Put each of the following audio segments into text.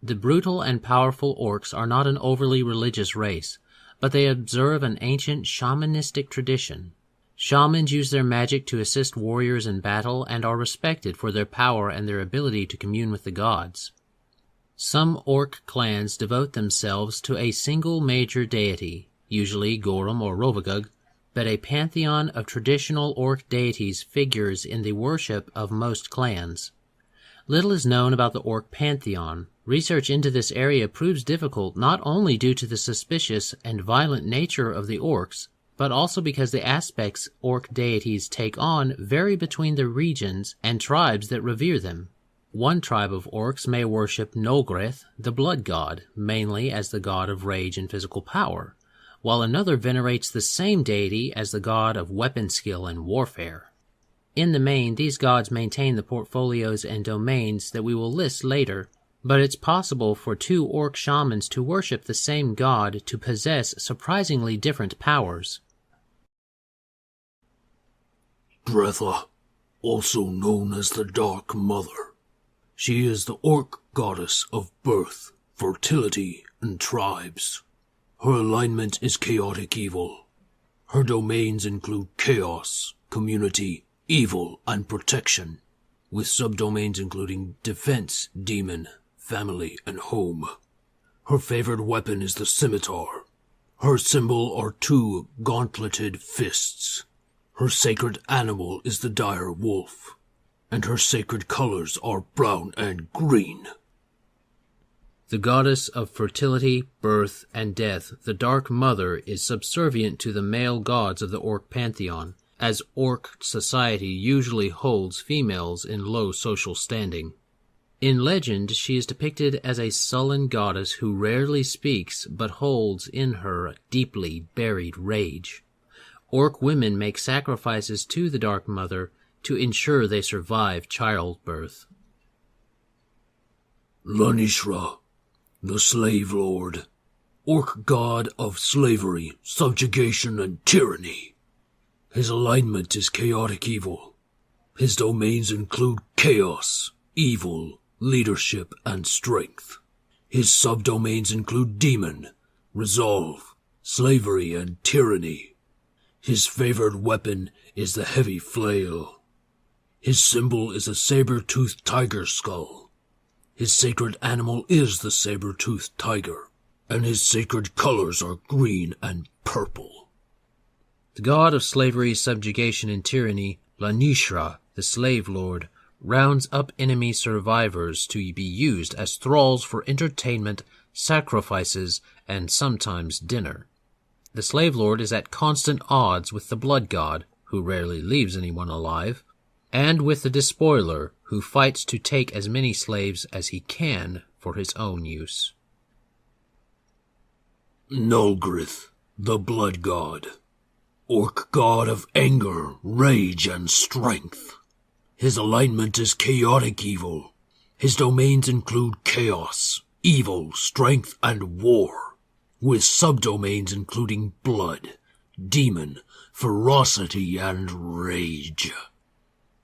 The brutal and powerful orcs are not an overly religious race, but they observe an ancient shamanistic tradition. Shamans use their magic to assist warriors in battle and are respected for their power and their ability to commune with the gods. Some orc clans devote themselves to a single major deity, usually Gorum or Rovagug, but a pantheon of traditional orc deities figures in the worship of most clans. Little is known about the orc pantheon. Research into this area proves difficult not only due to the suspicious and violent nature of the orcs, but also because the aspects orc deities take on vary between the regions and tribes that revere them. One tribe of orcs may worship Nogreth, the blood god, mainly as the god of rage and physical power, while another venerates the same deity as the god of weapon skill and warfare. In the main, these gods maintain the portfolios and domains that we will list later, but it's possible for two orc shamans to worship the same god to possess surprisingly different powers. Brether, also known as the Dark Mother. She is the orc goddess of birth, fertility, and tribes. Her alignment is chaotic evil. Her domains include chaos, community, evil, and protection, with subdomains including defense, demon, family, and home. Her favored weapon is the scimitar. Her symbol are two gauntleted fists. Her sacred animal is the dire wolf, and her sacred colors are brown and green. The goddess of fertility, birth, and death, the Dark Mother, is subservient to the male gods of the orc pantheon, as orc society usually holds females in low social standing. In legend, she is depicted as a sullen goddess who rarely speaks but holds in her deeply buried rage. Orc women make sacrifices to the Dark Mother to ensure they survive childbirth. Nishra, the Slave Lord, orc god of slavery, subjugation, and tyranny. His alignment is chaotic evil. His domains include chaos, evil, leadership, and strength. His subdomains include demon, resolve, slavery, and tyranny. His favored weapon is the heavy flail. His symbol is a saber-toothed tiger skull. His sacred animal is the saber-toothed tiger, and his sacred colors are green and purple. The god of slavery, subjugation, and tyranny, Nishra, the slave lord, rounds up enemy survivors to be used as thralls for entertainment, sacrifices, and sometimes dinner. The slave lord is at constant odds with the blood god, who rarely leaves anyone alive, and with the Despoiler, who fights to take as many slaves as he can for his own use. Nogreth, the blood god, orc god of anger, rage, and strength. His alignment is chaotic evil. His domains include chaos, evil, strength, and war, with subdomains including blood, demon, ferocity, and rage.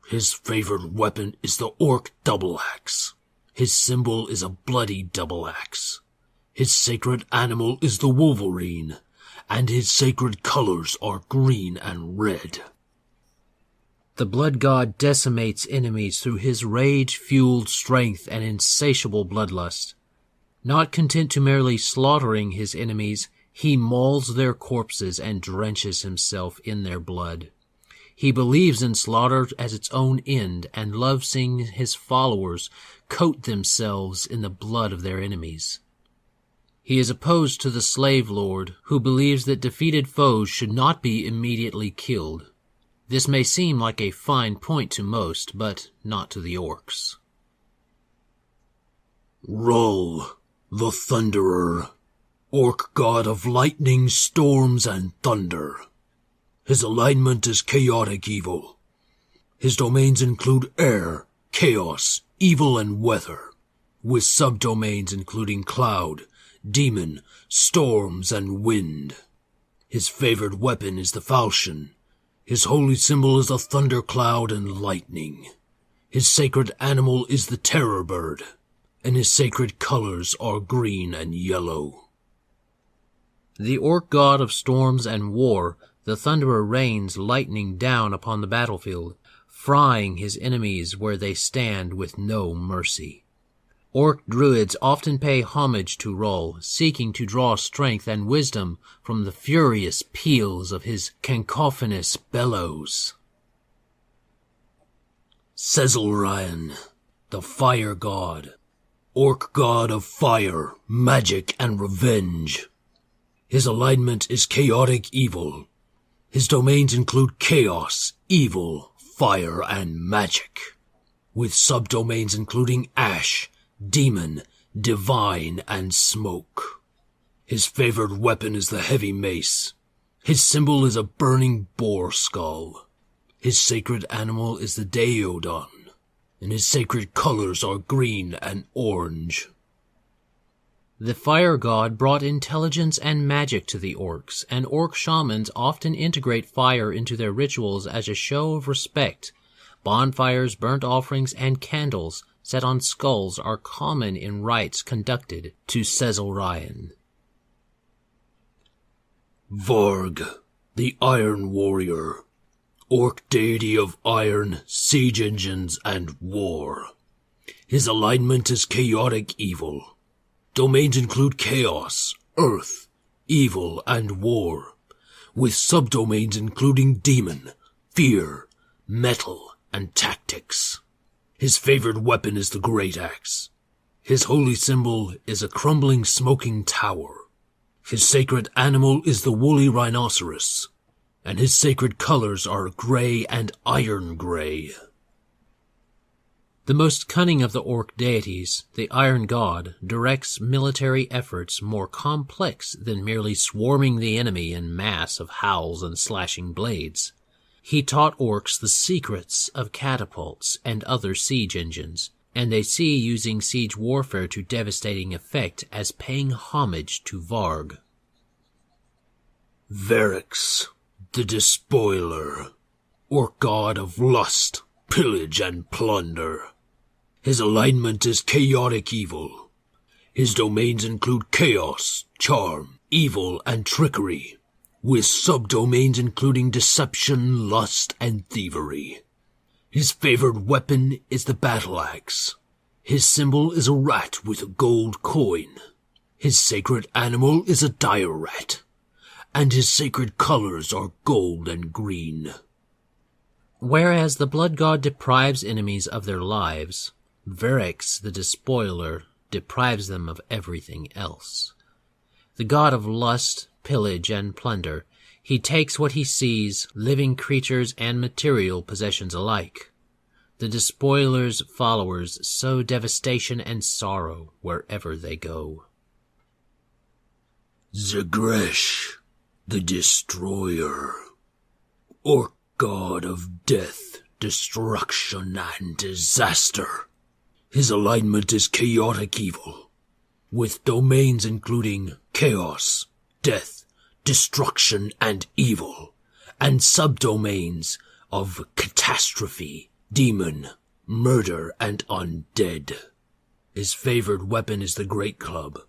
His favored weapon is the orc double axe. His symbol is a bloody double axe. His sacred animal is the wolverine, and his sacred colors are green and red. The blood god decimates enemies through his rage-fueled strength and insatiable bloodlust. Not content to merely slaughtering his enemies, he mauls their corpses and drenches himself in their blood. He believes in slaughter as its own end and loves seeing his followers coat themselves in the blood of their enemies. He is opposed to the slave lord, who believes that defeated foes should not be immediately killed. This may seem like a fine point to most, but not to the orcs. Rull, the Thunderer, orc god of lightning, storms, and thunder. His alignment is chaotic evil. His domains include air, chaos, evil, and weather, with subdomains including cloud, demon, storms, and wind. His favored weapon is the falchion. His holy symbol is a thundercloud and lightning. His sacred animal is the terror bird, and his sacred colors are green and yellow. The Orc god of storms and war, the Thunderer rains lightning down upon the battlefield, frying his enemies where they stand with no mercy. Orc druids often pay homage to Roll, seeking to draw strength and wisdom from the furious peals of his cacophonous bellows. Sizzleryan, the fire god, Orc god of fire, magic, and revenge. His alignment is chaotic evil. His domains include chaos, evil, fire, and magic, with subdomains including ash, demon, divine, and smoke. His favored weapon is the heavy mace. His symbol is a burning boar skull. His sacred animal is the Daeodon, and his sacred colors are green and orange. The fire god brought intelligence and magic to the orcs, and orc shamans often integrate fire into their rituals as a show of respect. Bonfires, burnt offerings, and candles set on skulls are common in rites conducted to Sizzleryan. Vorg, the Iron Warrior, Orc deity of iron, siege engines, and war. His alignment is chaotic evil. Domains include chaos, earth, evil, and war, with subdomains including demon, fear, metal, and tactics. His favored weapon is the great axe. His holy symbol is a crumbling smoking tower. His sacred animal is the woolly rhinoceros, and his sacred colors are gray and iron gray. The most cunning of the orc deities, the Iron God, directs military efforts more complex than merely swarming the enemy in mass of howls and slashing blades. He taught orcs the secrets of catapults and other siege engines, and they see using siege warfare to devastating effect as paying homage to Vorg. Varrix, the Despoiler, Orc god of lust, pillage, and plunder. His alignment is chaotic evil. His domains include chaos, charm, evil, and trickery, with subdomains including deception, lust, and thievery. His favored weapon is the battle axe. His symbol is a rat with a gold coin. His sacred animal is a dire rat, and his sacred colors are gold and green. Whereas the blood god deprives enemies of their lives, Varrix, the Despoiler, deprives them of everything else. The god of lust, pillage, and plunder, he takes what he sees, living creatures and material possessions alike. The Despoiler's followers sow devastation and sorrow wherever they go. Zagresh, the Destroyer, Orc god of death, destruction, and disaster. His alignment is chaotic evil, with domains including chaos, death, destruction, and evil, and subdomains of catastrophe, demon, murder, and undead. His favored weapon is the Great Club.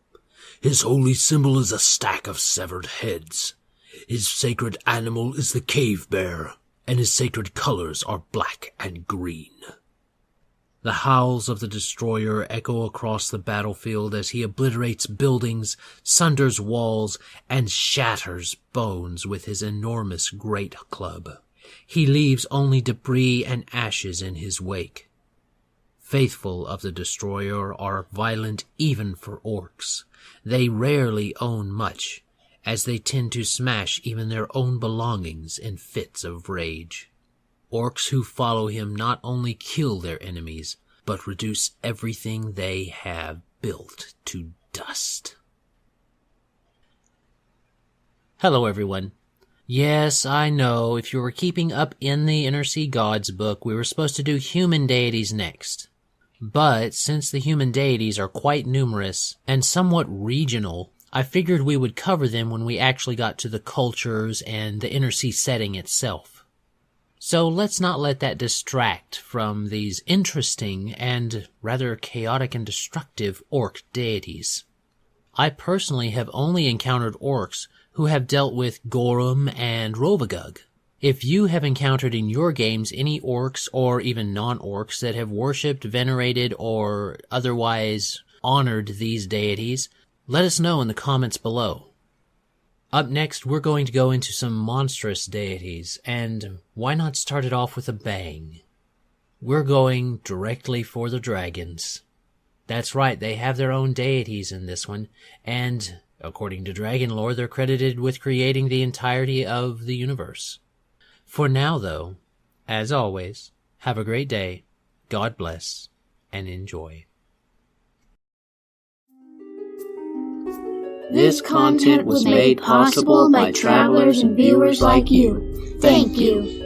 His holy symbol is a stack of severed heads. His sacred animal is the cave bear, and his sacred colors are black and green. The howls of the Destroyer echo across the battlefield as he obliterates buildings, sunders walls, and shatters bones with his enormous great club. He leaves only debris and ashes in his wake. Faithful of the Destroyer are violent even for orcs. They rarely own much, as they tend to smash even their own belongings in fits of rage. Orcs who follow him not only kill their enemies, but reduce everything they have built to dust. Hello, everyone. Yes, I know, if you were keeping up in the Inner Sea Gods book, we were supposed to do human deities next. But since the human deities are quite numerous and somewhat regional, I figured we would cover them when we actually got to the cultures and the Inner Sea setting itself. So let's not let that distract from these interesting and rather chaotic and destructive orc deities. I personally have only encountered orcs who have dealt with Gorum and Rovagug. If you have encountered in your games any orcs or even non-orcs that have worshipped, venerated, or otherwise honored these deities, let us know in the comments below. Up next, we're going to go into some monstrous deities, and why not start it off with a bang? We're going directly for the dragons. That's right, they have their own deities in this one, and according to dragon lore, they're credited with creating the entirety of the universe. For now, though, as always, have a great day, God bless, and enjoy. This content was made possible by travelers and viewers like you. Thank you.